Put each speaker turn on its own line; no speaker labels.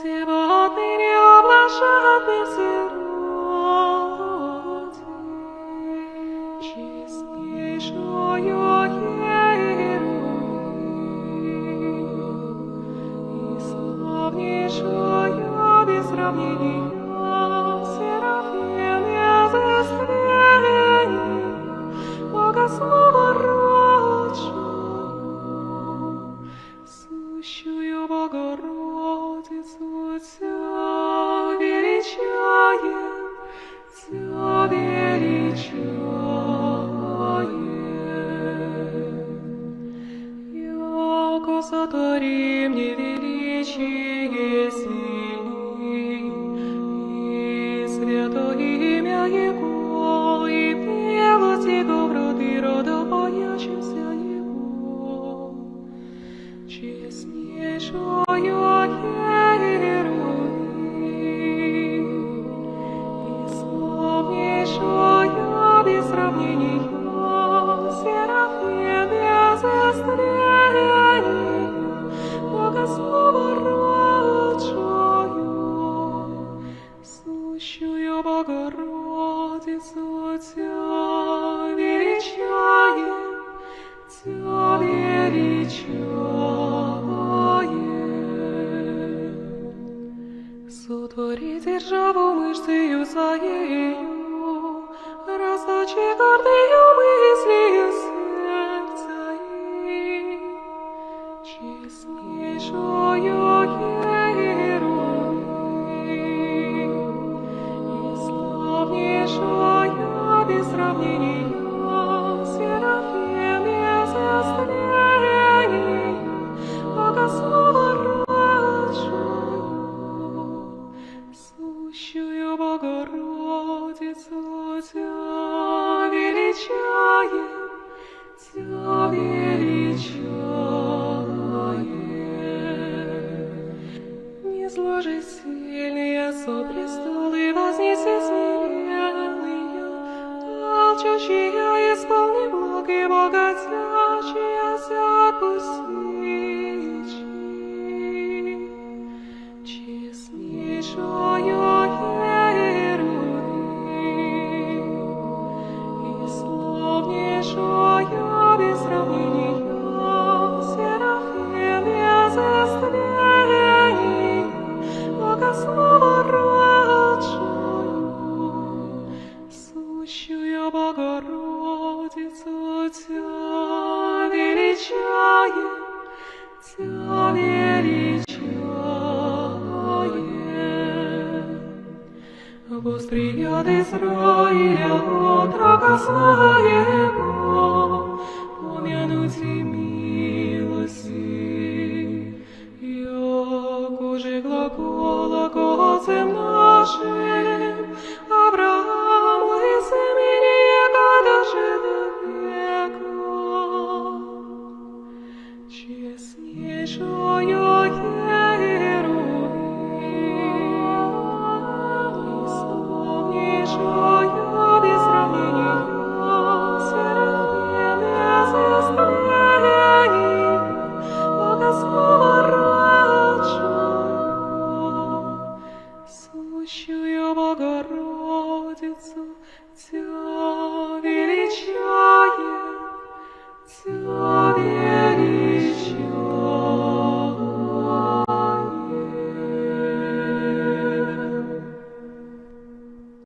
Сегодня жадный сирот, честнейшую Иеронию и славнейшую без сравнения Серафим из истлений, Богослова родшую, сущую Богородицу Тя величаем, Тя величаем. Яко сотворим невеличие сильней, и святое имя Его, и милость Его в роды родов боящимся Его, честнейшую Иеронию и славнейшую без сравнения Серафим без истлений, Богослова родшую, сущую Богородицу Тя величаем, Тя величаем. Сотвори державу мышцею своею, расточи гордою мыслью сердца их, честнейшую Иеронию и славнейшую без сравнения Серафим без истлений, Богослова родшую, сущую Богородицу Тя величаем, Тя величаем. Не сложи сильные со престолы, вознеси смиренные, алчущие исполни благ и богатящиеся отпустичь. Честнейшую Иеронию и славнейшую без сравнения Серафим без истлений, Богослова родшую, сущую Богородицу Тя величаем, Тя величаем. Вострият Израиля отрока своего, помянуть и милости, яко же глагола Отцем нашим, Аврааму и семени его даже до века. Честнейшую